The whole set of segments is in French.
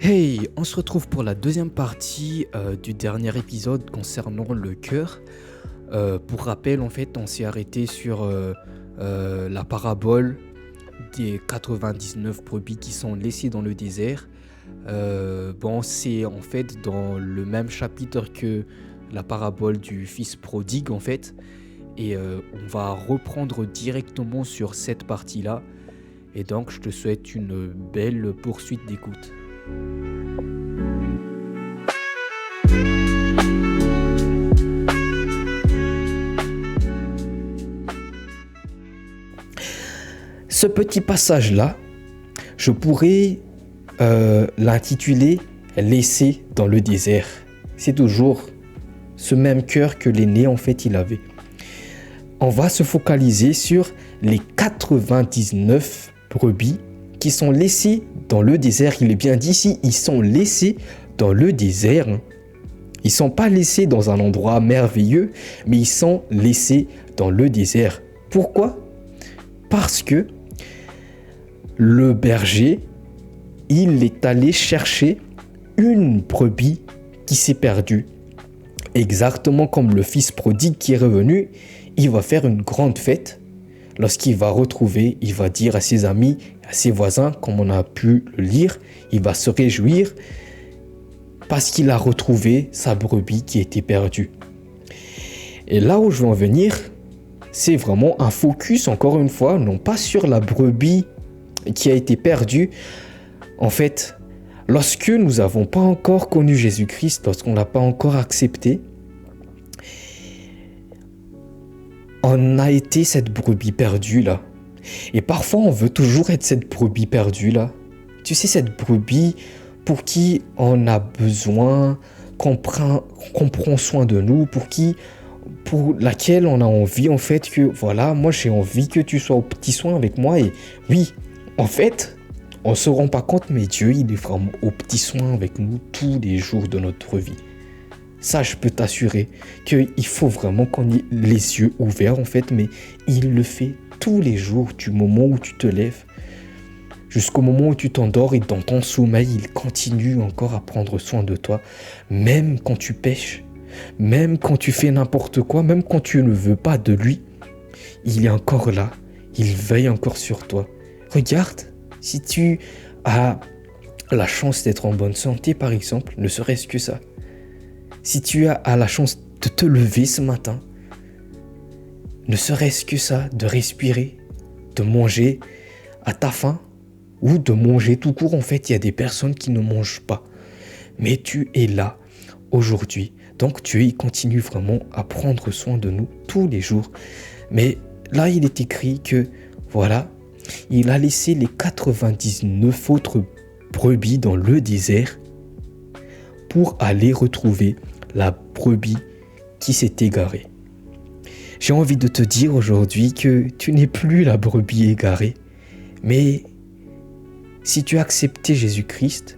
Hey, on se retrouve pour la deuxième partie du dernier épisode concernant le cœur. Pour rappel, en fait, on s'est arrêté sur la parabole des 99 brebis qui sont laissées dans le désert. C'est en fait dans le même chapitre que la parabole du fils prodigue, en fait. Et on va reprendre directement sur cette partie-là. Et donc, je te souhaite une belle poursuite d'écoute. Ce petit passage-là, je pourrais l'intituler «Laissé dans le désert». C'est toujours ce même cœur que l'aîné, en fait, il avait. On va se focaliser sur les 99 brebis qui sont laissées dans le désert. Il est bien dit ici, ils sont laissés dans le désert. Ils ne sont pas laissés dans un endroit merveilleux, mais ils sont laissés dans le désert. Pourquoi ? Parce que le berger, il est allé chercher une brebis qui s'est perdue. Exactement comme le fils prodigue qui est revenu, il va faire une grande fête. Lorsqu'il va retrouver, il va dire à ses amis, à ses voisins, comme on a pu le lire, il va se réjouir parce qu'il a retrouvé sa brebis qui était perdue. Et là où je veux en venir, c'est vraiment un focus, encore une fois, non pas sur la brebis qui a été perdue. En fait, lorsque nous n'avons pas encore connu Jésus-Christ, lorsqu'on ne l'a pas encore accepté, on a été cette brebis perdue là. Et parfois, on veut toujours être cette brebis perdue là. Tu sais, cette brebis pour qui on a besoin, qu'on prend soin de nous, pour laquelle on a envie en fait que, voilà, moi j'ai envie que tu sois au petit soin avec moi. Et oui, en fait, on ne se rend pas compte, mais Dieu, il est vraiment au petit soin avec nous tous les jours de notre vie. Ça, je peux t'assurer qu'il faut vraiment qu'on ait les yeux ouverts, en fait, mais il le fait tous les jours, du moment où tu te lèves jusqu'au moment où tu t'endors, et dans ton sommeil, il continue encore à prendre soin de toi, même quand tu pèches, même quand tu fais n'importe quoi, même quand tu ne veux pas de lui, il est encore là, il veille encore sur toi. Regarde, si tu as la chance d'être en bonne santé, par exemple, ne serait-ce que ça. Si tu as la chance de te lever ce matin, ne serait-ce que ça, de respirer, de manger à ta faim, ou de manger tout court. En fait, il y a des personnes qui ne mangent pas. Mais tu es là aujourd'hui. Donc Dieu, il continue vraiment à prendre soin de nous tous les jours. Mais là, il est écrit que, voilà, il a laissé les 99 autres brebis dans le désert pour aller retrouver la brebis qui s'est égarée. J'ai envie de te dire aujourd'hui que tu n'es plus la brebis égarée, mais si tu as accepté Jésus-Christ,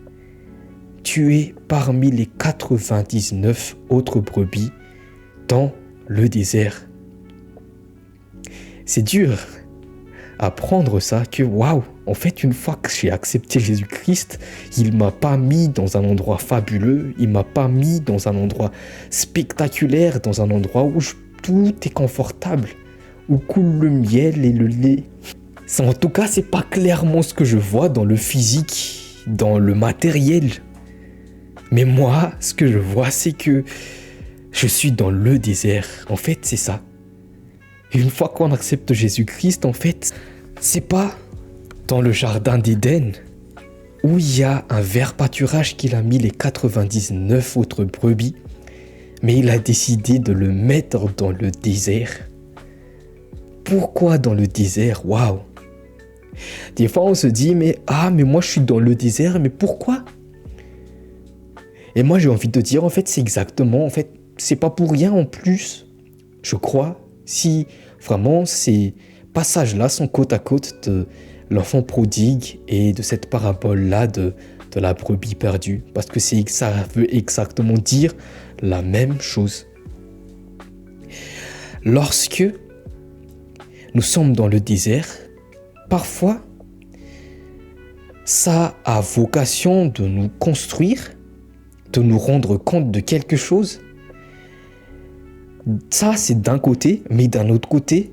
tu es parmi les 99 autres brebis dans le désert. C'est dur à prendre ça, que waouh, en fait, une fois que j'ai accepté Jésus-Christ, il ne m'a pas mis dans un endroit fabuleux, il ne m'a pas mis dans un endroit spectaculaire, dans un endroit où tout est confortable, où coule le miel et le lait. En tout cas, c'est pas clairement ce que je vois dans le physique, dans le matériel. Mais moi, ce que je vois, c'est que je suis dans le désert. En fait, c'est ça. Et une fois qu'on accepte Jésus-Christ, en fait, c'est pas dans le jardin d'Éden où il y a un vert pâturage qu'il a mis les 99 autres brebis, mais il a décidé de le mettre dans le désert. Pourquoi dans le désert ? Waouh! Des fois, on se dit, mais moi, je suis dans le désert, mais pourquoi ? Et moi, j'ai envie de dire, en fait, c'est exactement, en fait, c'est pas pour rien en plus, je crois, si vraiment ces passages-là sont côte à côte de l'enfant prodigue et de cette parabole-là de la brebis perdue, parce que ça veut exactement dire la même chose. Lorsque nous sommes dans le désert, parfois, ça a vocation de nous construire, de nous rendre compte de quelque chose. Ça, c'est d'un côté, mais d'un autre côté,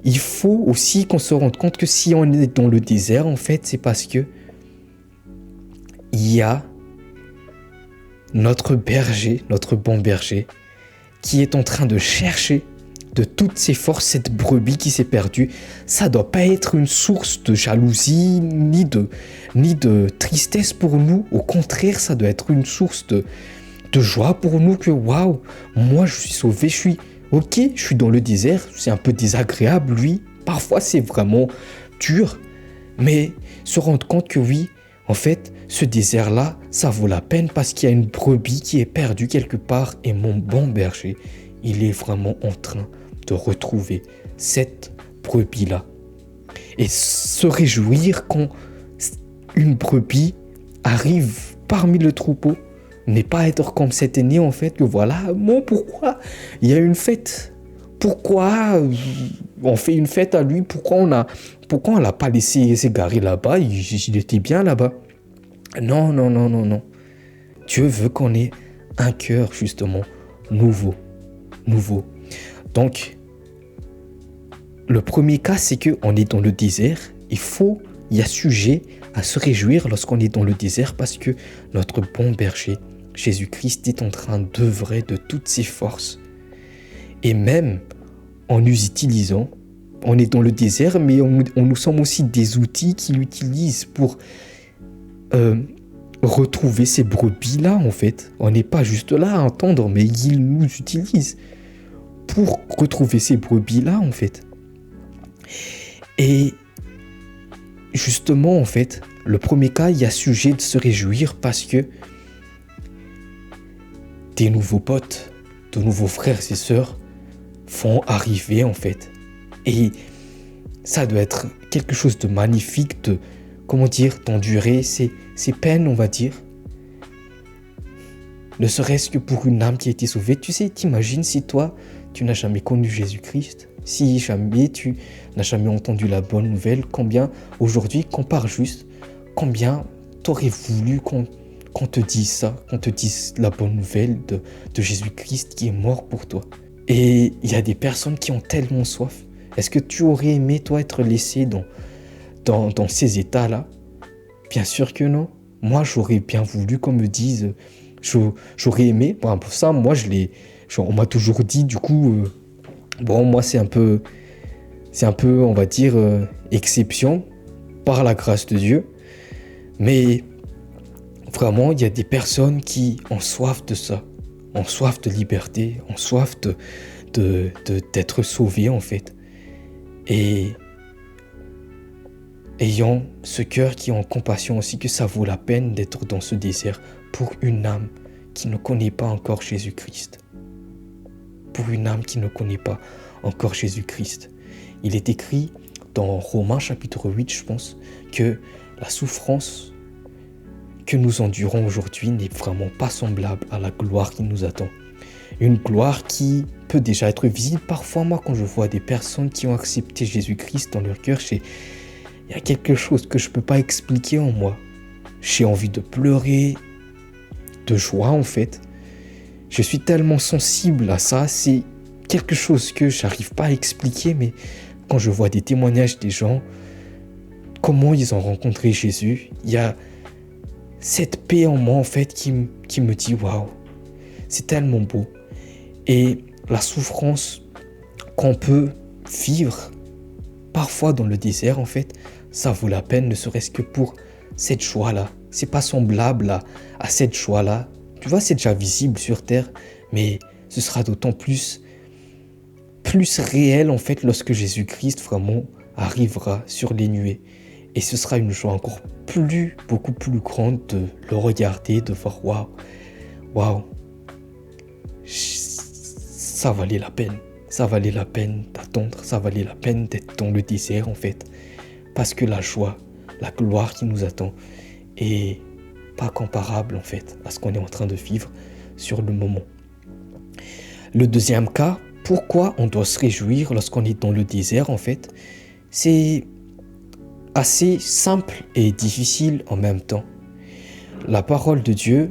il faut aussi qu'on se rende compte que si on est dans le désert, en fait, c'est parce que il y a notre berger, notre bon berger, qui est en train de chercher de toutes ses forces cette brebis qui s'est perdue. Ça doit pas être une source de jalousie ni de tristesse pour nous. Au contraire, ça doit être une source de joie pour nous que waouh, moi je suis sauvé, je suis dans le désert, c'est un peu désagréable, oui. Parfois c'est vraiment dur, mais se rendre compte que oui, en fait, ce désert-là, ça vaut la peine parce qu'il y a une brebis qui est perdue quelque part et mon bon berger, il est vraiment en train de retrouver cette brebis-là. Et se réjouir quand une brebis arrive parmi le troupeau, n'est pas être comme cette aînée en fait, que voilà, bon, pourquoi il y a une fête? Pourquoi on fait une fête à lui? Pourquoi on l'a pas laissé s'égarer là-bas? Il était bien là-bas. Non, non, non, non, non. Dieu veut qu'on ait un cœur justement nouveau. Donc, le premier cas, c'est qu'on est dans le désert. Il y a sujet à se réjouir lorsqu'on est dans le désert parce que notre bon berger, Jésus-Christ, est en train d'œuvrer de toutes ses forces. Et même en nous utilisant, on est dans le désert, mais on nous sommes aussi des outils qu'il utilise pour retrouver ces brebis-là, en fait. On n'est pas juste là à entendre, mais il nous utilise pour retrouver ces brebis-là, en fait. Et justement, en fait, le premier cas, il y a sujet de se réjouir parce que des nouveaux potes, de nouveaux frères et sœurs vont arriver, en fait. Et ça doit être quelque chose de magnifique, d'endurer ces peines, on va dire. Ne serait-ce que pour une âme qui a été sauvée. Tu sais, t'imagines si toi, tu n'as jamais connu Jésus-Christ, si jamais tu n'as jamais entendu la bonne nouvelle, combien, aujourd'hui, compare juste, combien t'aurais voulu qu'on te dise ça, qu'on te dise la bonne nouvelle de Jésus-Christ qui est mort pour toi. Et il y a des personnes qui ont tellement soif. Est-ce que tu aurais aimé, toi, être laissé dans ces états-là? Bien sûr que non. Moi, j'aurais bien voulu qu'on me dise, j'aurais aimé. Bon, pour ça, moi, on m'a toujours dit, du coup, moi, c'est un peu, on va dire, exception, par la grâce de Dieu. Mais vraiment, il y a des personnes qui ont soif de ça, ont soif de liberté, ont soif d'être sauvées, en fait. Et ayant ce cœur qui est en compassion aussi, que ça vaut la peine d'être dans ce désert pour une âme qui ne connaît pas encore Jésus-Christ. Pour une âme qui ne connaît pas encore Jésus-Christ. Il est écrit dans Romains chapitre 8, je pense, que la souffrance que nous endurons aujourd'hui n'est vraiment pas semblable à la gloire qui nous attend. Une gloire qui peut déjà être visible. Parfois, moi, quand je vois des personnes qui ont accepté Jésus-Christ dans leur cœur, il y a quelque chose que je ne peux pas expliquer en moi. J'ai envie de pleurer, de joie en fait. Je suis tellement sensible à ça, c'est quelque chose que j'arrive pas à expliquer, mais quand je vois des témoignages des gens, comment ils ont rencontré Jésus, il y a cette paix en moi en fait qui me dit waouh, c'est tellement beau. Et la souffrance qu'on peut vivre parfois dans le désert en fait, ça vaut la peine, ne serait-ce que pour cette joie-là. C'est pas semblable à cette joie-là. Tu vois, c'est déjà visible sur terre, mais ce sera d'autant plus réel en fait lorsque Jésus-Christ vraiment arrivera sur les nuées. Et ce sera une joie encore beaucoup plus grande de le regarder, de voir waouh, ça valait la peine. Ça valait la peine d'attendre, ça valait la peine d'être dans le désert en fait. Parce que la joie, la gloire qui nous attend est pas comparable en fait à ce qu'on est en train de vivre sur le moment. Le deuxième cas, pourquoi on doit se réjouir lorsqu'on est dans le désert en fait, c'est assez simple et difficile en même temps. La parole de Dieu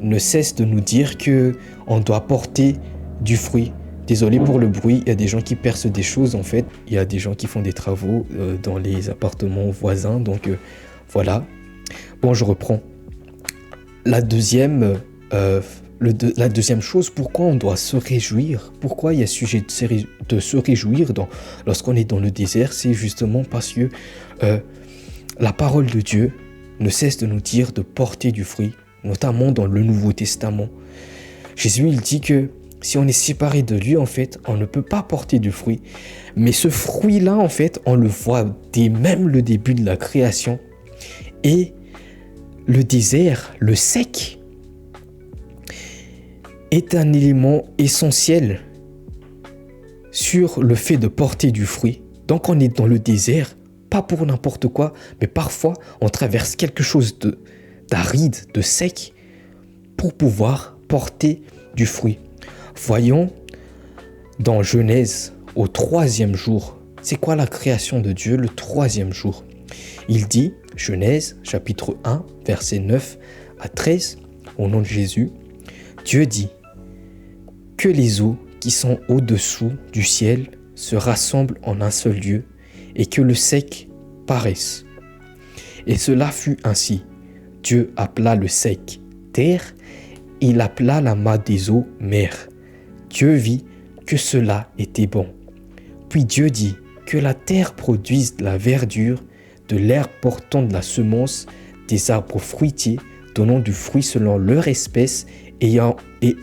ne cesse de nous dire que on doit porter du fruit. Désolé pour le bruit, il y a des gens qui percent des choses en fait. Il y a des gens qui font des travaux dans les appartements voisins, donc voilà. Bon, je reprends. La deuxième chose, pourquoi on doit se réjouir, pourquoi il y a sujet de se réjouir lorsqu'on est dans le désert, c'est justement parce que la parole de Dieu ne cesse de nous dire de porter du fruit, notamment dans le Nouveau Testament. Jésus, il dit que si on est séparé de lui, en fait, on ne peut pas porter du fruit. Mais ce fruit-là, en fait, on le voit dès même le début de la création. Et le désert, le sec, est un élément essentiel sur le fait de porter du fruit. Donc on est dans le désert, pas pour n'importe quoi, mais parfois on traverse quelque chose d'aride, de sec, pour pouvoir porter du fruit. Voyons dans Genèse, au 3e jour, c'est quoi la création de Dieu le 3e jour? Il dit, Genèse chapitre 1, versets 9 à 13, au nom de Jésus, Dieu dit, que les eaux qui sont au-dessous du ciel se rassemblent en un seul lieu et que le sec paraisse. Et cela fut ainsi. Dieu appela le sec terre, et il appela la masse des eaux mer. Dieu vit que cela était bon. Puis Dieu dit que la terre produise de la verdure, de l'herbe portant de la semence, des arbres fruitiers donnant du fruit selon leur espèce et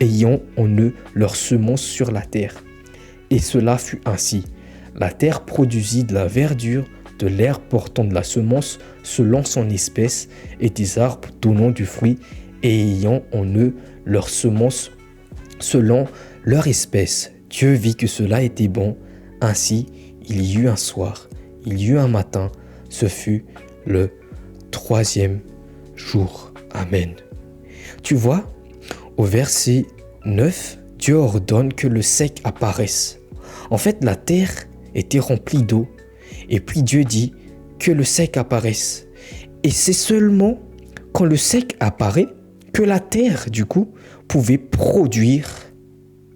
ayant en eux leur semence sur la terre. Et cela fut ainsi. La terre produisit de la verdure, de l'herbe portant de la semence selon son espèce et des arbres donnant du fruit et ayant en eux leur semence selon leur espèce. Dieu vit que cela était bon. Ainsi, il y eut un soir, il y eut un matin. Ce fut le 3e jour. Amen. Tu vois, au verset 9, Dieu ordonne que le sec apparaisse. En fait, la terre était remplie d'eau. Et puis Dieu dit que le sec apparaisse. Et c'est seulement quand le sec apparaît que la terre, du coup, pouvait produire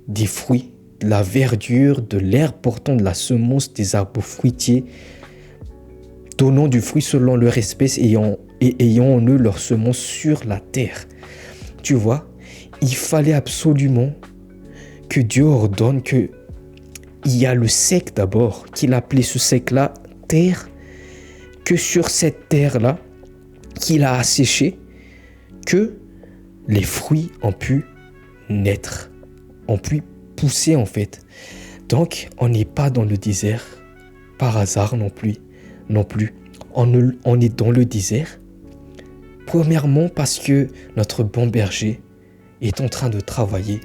des fruits, de la verdure, de l'herbe portant de la semence, des arbres fruitiers, donnant du fruit selon leur espèce et ayant en eux leur semence sur la terre. Tu vois, il fallait absolument que Dieu ordonne qu'il y a le sec d'abord, qu'il appelait ce sec-là terre, que sur cette terre-là, qu'il a asséché, que les fruits ont pu naître, ont pu pousser en fait. Donc, on n'est pas dans le désert par hasard non plus. On est dans le désert, premièrement parce que notre bon berger est en train de travailler.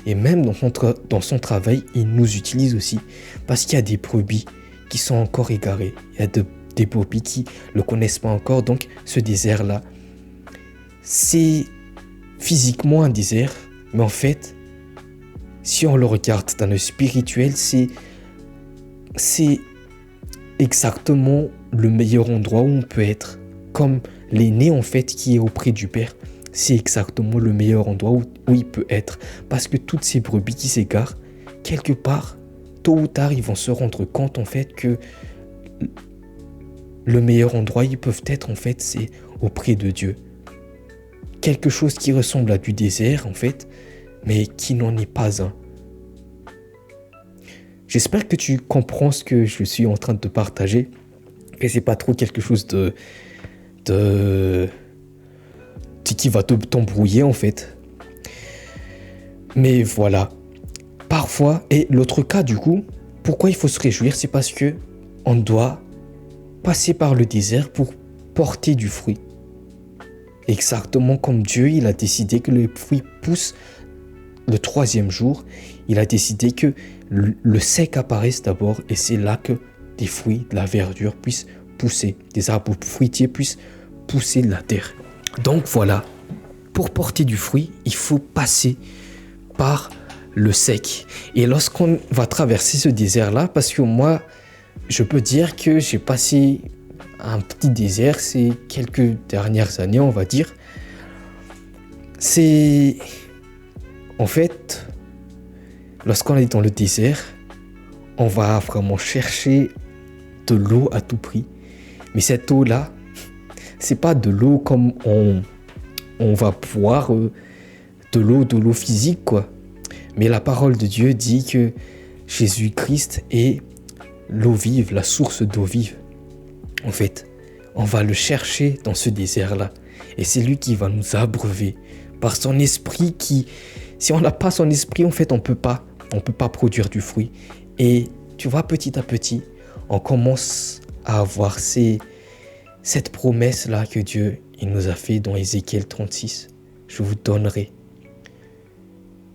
Et même dans son travail, il nous utilise aussi parce qu'il y a des brebis qui sont encore égarées. Il y a des brebis qui ne le connaissent pas encore. Donc, ce désert-là, c'est physiquement un désert. Mais en fait, si on le regarde dans le spirituel, c'est exactement le meilleur endroit où on peut être. Comme l'aîné, en fait, qui est auprès du Père. C'est exactement le meilleur endroit où il peut être. Parce que toutes ces brebis qui s'égarent, quelque part, tôt ou tard, ils vont se rendre compte, en fait, que le meilleur endroit où ils peuvent être, en fait, c'est auprès de Dieu. Quelque chose qui ressemble à du désert, en fait, mais qui n'en est pas un. J'espère que tu comprends ce que je suis en train de te partager. Et c'est pas trop quelque chose qui va t'embrouiller en fait. Mais voilà. Parfois, et l'autre cas du coup, pourquoi il faut se réjouir, c'est parce que on doit passer par le désert pour porter du fruit. Exactement comme Dieu, il a décidé que les fruits poussent le 3e jour. Il a décidé que le sec apparaisse d'abord et c'est là que des fruits, de la verdure puissent pousser, des arbres fruitiers puissent pousser de la terre. Donc voilà, pour porter du fruit, il faut passer par le sec. Et lorsqu'on va traverser ce désert-là, parce que moi, je peux dire que j'ai passé un petit désert ces quelques dernières années, on va dire. C'est... En fait, lorsqu'on est dans le désert, on va vraiment chercher de l'eau à tout prix. Mais cette eau-là, c'est pas de l'eau comme on va boire de l'eau physique, quoi. Mais la parole de Dieu dit que Jésus-Christ est l'eau vive, la source d'eau vive. En fait, on va le chercher dans ce désert-là. Et c'est lui qui va nous abreuver par son esprit qui... Si on n'a pas son esprit, en fait, on peut pas produire du fruit. Et tu vois, petit à petit, on commence à avoir cette promesse-là que Dieu il nous a fait dans Ézéchiel 36. Je vous donnerai.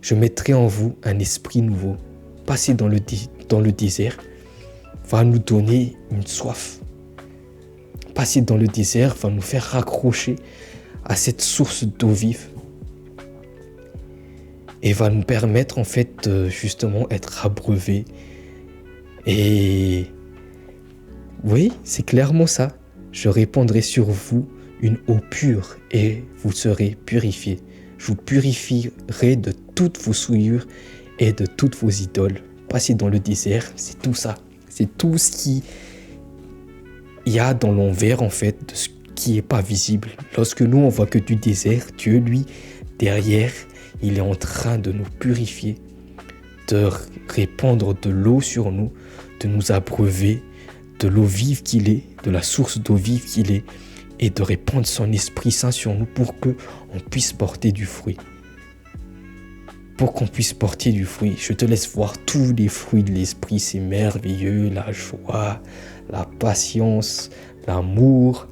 Je mettrai en vous un esprit nouveau. Passer dans le désert va nous donner une soif. Passer dans le désert va nous faire raccrocher à cette source d'eau vive. Et va nous permettre en fait de justement être abreuvés. Et oui, c'est clairement ça. Je répandrai sur vous une eau pure et vous serez purifiés. Je vous purifierai de toutes vos souillures et de toutes vos idoles. Passer dans le désert, c'est tout ça. C'est tout ce qu'il y a dans l'envers en fait, de ce qui n'est pas visible. Lorsque nous, on voit que du désert, Dieu, lui, derrière, il est en train de nous purifier, de répandre de l'eau sur nous, de nous abreuver de l'eau vive qu'il est, de la source d'eau vive qu'il est, et de répandre son Esprit Saint sur nous pour qu'on puisse porter du fruit. Pour qu'on puisse porter du fruit. Je te laisse voir tous les fruits de l'Esprit, c'est merveilleux, la joie, la patience, l'amour,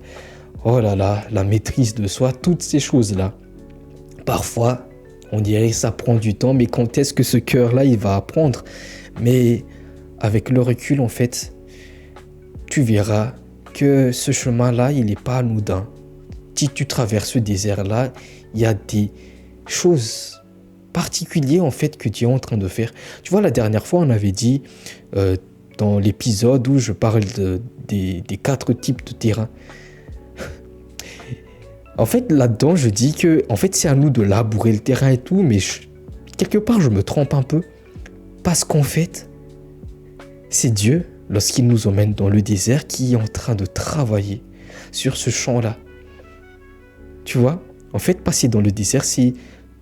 oh là là, la maîtrise de soi, toutes ces choses-là. Parfois, on dirait que ça prend du temps, mais quand est-ce que ce cœur-là, il va apprendre? Mais avec le recul, en fait, tu verras que ce chemin-là, il n'est pas anodin. Si tu traverses ce désert-là, il y a des choses particulières, en fait, que tu es en train de faire. Tu vois, la dernière fois, on avait dit, dans l'épisode où je parle des 4 types de terrain, en fait, là-dedans, je dis que en fait, c'est à nous de labourer le terrain et tout, mais quelque part, je me trompe un peu. Parce qu'en fait, c'est Dieu, lorsqu'il nous emmène dans le désert, qui est en train de travailler sur ce champ-là. Tu vois, en fait, passer dans le désert, c'est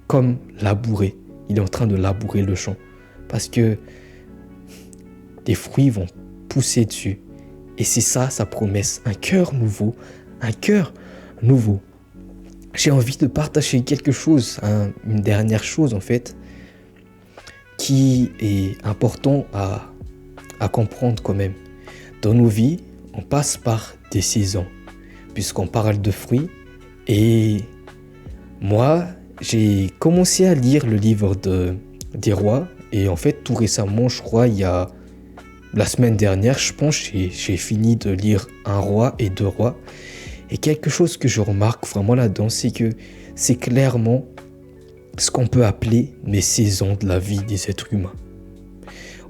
comme labourer. Il est en train de labourer le champ. Parce que des fruits vont pousser dessus. Et c'est ça, sa promesse. Un cœur nouveau. Un cœur nouveau. J'ai envie de partager quelque chose, une dernière chose en fait, qui est important à comprendre quand même. Dans nos vies, on passe par des saisons, puisqu'on parle de fruits. Et moi, j'ai commencé à lire le livre des rois. Et en fait, tout récemment, je crois, il y a la semaine dernière, je pense, j'ai fini de lire Un roi et Deux rois. Et quelque chose que je remarque vraiment là-dedans, c'est que c'est clairement ce qu'on peut appeler les saisons de la vie des êtres humains.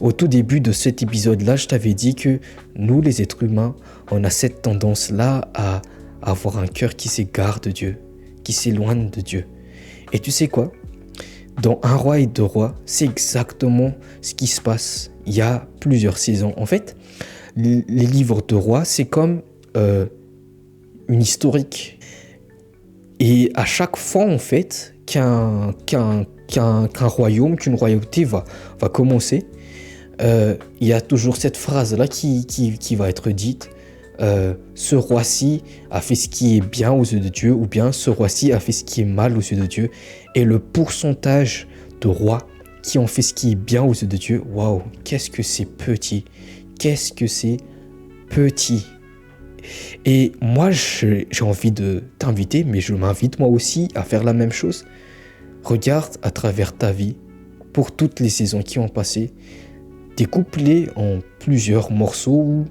Au tout début de cet épisode-là, je t'avais dit que nous, les êtres humains, on a cette tendance-là à avoir un cœur qui s'égare de Dieu, qui s'éloigne de Dieu. Et tu sais quoi? Dans Un roi et Deux rois, c'est exactement ce qui se passe. Il y a plusieurs saisons. En fait, les livres de rois, c'est comme une historique. Et à chaque fois, en fait, qu'un royaume, qu'une royauté va commencer, il y a toujours cette phrase-là qui va être dite. Ce roi-ci a fait ce qui est bien aux yeux de Dieu, ou bien ce roi-ci a fait ce qui est mal aux yeux de Dieu. Et le pourcentage de rois qui ont fait ce qui est bien aux yeux de Dieu, waouh, qu'est-ce que c'est petit. Qu'est-ce que c'est petit. Et moi, j'ai envie de t'inviter, mais je m'invite moi aussi à faire la même chose. Regarde à travers ta vie, pour toutes les saisons qui ont passé, découpe-les en plusieurs morceaux ou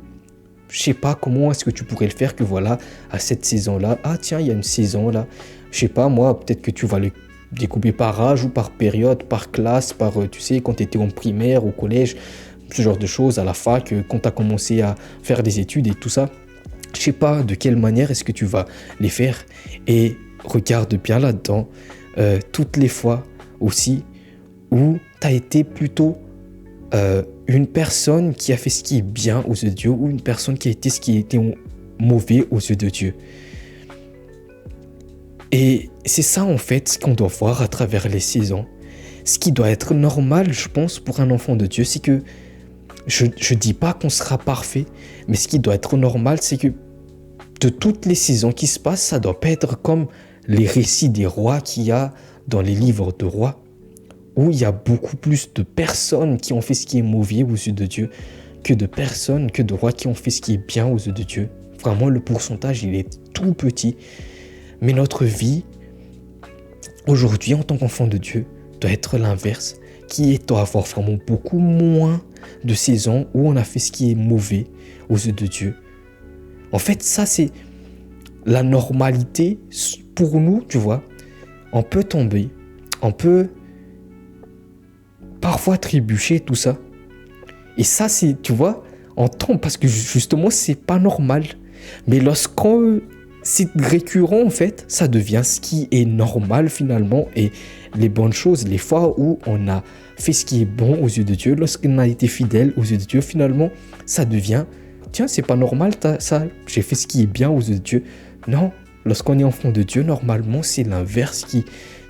je sais pas comment est-ce que tu pourrais le faire, que voilà, à cette saison-là, ah tiens, il y a une saison là, je sais pas moi, peut-être que tu vas le découper par âge ou par période, par classe, par, tu sais, quand tu étais en primaire, au collège, ce genre de choses, à la fac, quand tu as commencé à faire des études et tout ça. Je sais pas de quelle manière est-ce que tu vas les faire. Et regarde bien là-dedans, toutes les fois aussi où tu as été plutôt une personne qui a fait ce qui est bien aux yeux de Dieu ou une personne qui a été ce qui était mauvais aux yeux de Dieu. Et c'est ça en fait ce qu'on doit voir à travers les saisons. Ce qui doit être normal, je pense, pour un enfant de Dieu, c'est que je dis pas qu'on sera parfait, mais ce qui doit être normal, c'est que de toutes les saisons qui se passent, ça doit pas être comme les récits des rois qu'il y a dans les livres de rois, où il y a beaucoup plus de personnes qui ont fait ce qui est mauvais aux yeux de Dieu que de rois qui ont fait ce qui est bien aux yeux de Dieu. Vraiment, le pourcentage, il est tout petit. Mais notre vie, aujourd'hui, en tant qu'enfant de Dieu, doit être l'inverse, doit avoir vraiment beaucoup moins de saisons où on a fait ce qui est mauvais aux yeux de Dieu. En fait, ça, c'est la normalité pour nous, tu vois. On peut tomber, on peut parfois trébucher, tout ça. Et ça, c'est, tu vois, on tombe parce que justement, c'est pas normal. Mais lorsqu'on c'est récurrent, en fait, ça devient ce qui est normal finalement. Et les bonnes choses, les fois où on a fait ce qui est bon aux yeux de Dieu, lorsqu'on a été fidèle aux yeux de Dieu, finalement, ça devient, tiens, c'est pas normal, ça, j'ai fait ce qui est bien aux yeux de Dieu. Non, lorsqu'on est enfant de Dieu, normalement, c'est l'inverse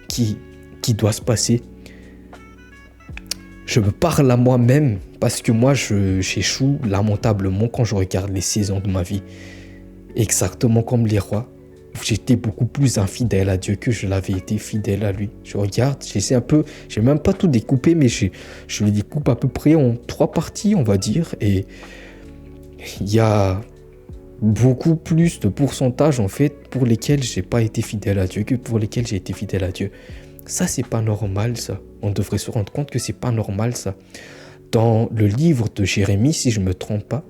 qui doit se passer. Je me parle à moi-même parce que moi, j'échoue lamentablement quand je regarde les saisons de ma vie. Exactement comme les rois. J'étais beaucoup plus infidèle à Dieu que je l'avais été fidèle à lui. Je regarde, j'essaie un peu, j'ai même pas tout découpé, mais je le découpe à peu près en 3 parties, on va dire. Et il y a beaucoup plus de pourcentage, en fait, pour lesquels j'ai pas été fidèle à Dieu que pour lesquels j'ai été fidèle à Dieu. Ça, c'est pas normal, ça. On devrait se rendre compte que c'est pas normal, ça. Dans le livre de Jérémie, si je me trompe pas,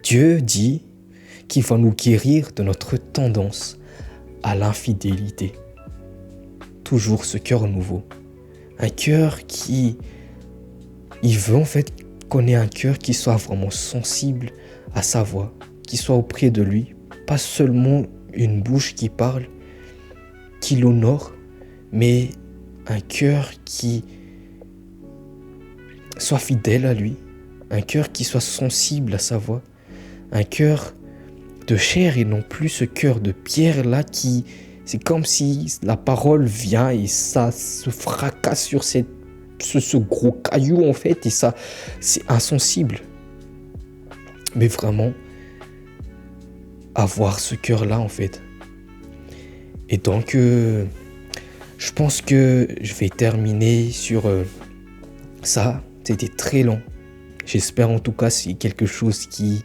Dieu dit qu'il va nous guérir de notre tendance à l'infidélité. Toujours ce cœur nouveau. Un cœur il veut en fait qu'on ait un cœur qui soit vraiment sensible à sa voix, qui soit auprès de lui, pas seulement une bouche qui parle, qui l'honore, mais un cœur qui soit fidèle à lui, un cœur qui soit sensible à sa voix, un cœur de chair et non plus ce cœur de pierre là qui, c'est comme si la parole vient et ça se fracasse sur ce gros caillou en fait et ça, c'est insensible. Mais vraiment, avoir ce cœur là en fait. Et donc, je pense que je vais terminer sur ça. C'était très long. J'espère en tout cas c'est quelque chose qui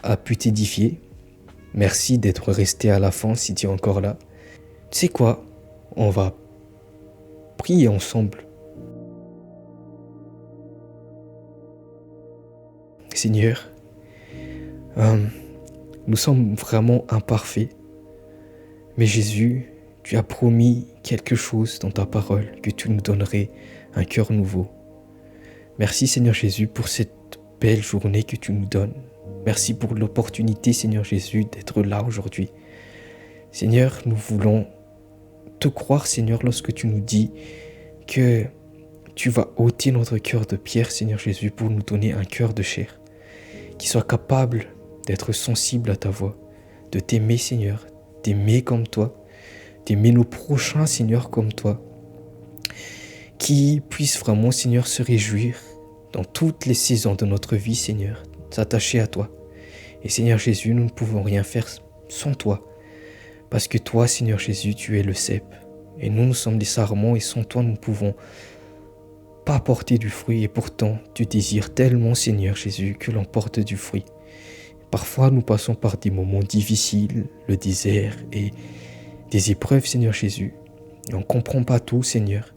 a pu t'édifier. Merci d'être resté à la fin si tu es encore là. Tu sais quoi? On va prier ensemble. Seigneur, nous sommes vraiment imparfaits. Mais Jésus, tu as promis quelque chose dans ta parole, que tu nous donnerais un cœur nouveau. Merci Seigneur Jésus pour cette belle journée que tu nous donnes. Merci pour l'opportunité, Seigneur Jésus, d'être là aujourd'hui. Seigneur, nous voulons te croire, Seigneur, lorsque tu nous dis que tu vas ôter notre cœur de pierre, Seigneur Jésus, pour nous donner un cœur de chair, qui soit capable d'être sensible à ta voix, de t'aimer, Seigneur, d'aimer comme toi, d'aimer nos prochains, Seigneur, comme toi, qui puisse vraiment, Seigneur, se réjouir dans toutes les saisons de notre vie, Seigneur, s'attacher à toi. Et Seigneur Jésus, nous ne pouvons rien faire sans toi. Parce que toi, Seigneur Jésus, tu es le cep. Et nous sommes des sarments et sans toi, nous ne pouvons pas porter du fruit. Et pourtant, tu désires tellement, Seigneur Jésus, que l'on porte du fruit. Parfois, nous passons par des moments difficiles, le désert et des épreuves, Seigneur Jésus. Et on ne comprend pas tout, Seigneur.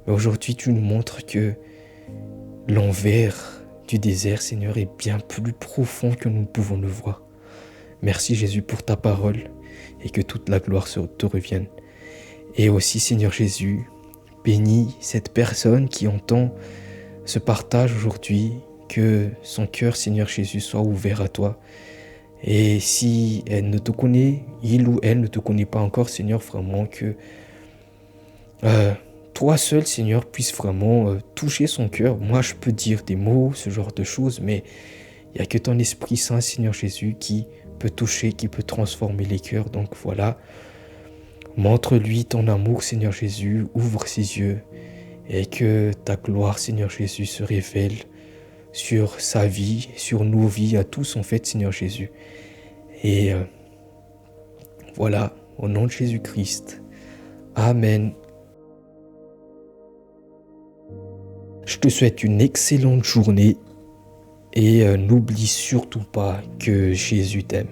Mais aujourd'hui, tu nous montres que l'envers du désert, Seigneur, est bien plus profond que nous ne pouvons le voir. Merci Jésus pour ta parole et que toute la gloire te revienne. Et aussi, Seigneur Jésus, bénis cette personne qui entend ce partage aujourd'hui, que son cœur, Seigneur Jésus, soit ouvert à toi Et si elle ne te connaît, il ou elle ne te connaît pas encore, Seigneur, vraiment que toi seul, Seigneur, puisse vraiment toucher son cœur. Moi, je peux dire des mots, ce genre de choses, mais il n'y a que ton Esprit Saint, Seigneur Jésus, qui peut toucher, qui peut transformer les cœurs. Donc voilà, montre-lui ton amour, Seigneur Jésus, ouvre ses yeux et que ta gloire, Seigneur Jésus, se révèle sur sa vie, sur nos vies, à tous en fait, Seigneur Jésus. Et voilà, au nom de Jésus-Christ. Amen. Je te souhaite une excellente journée et n'oublie surtout pas que Jésus t'aime.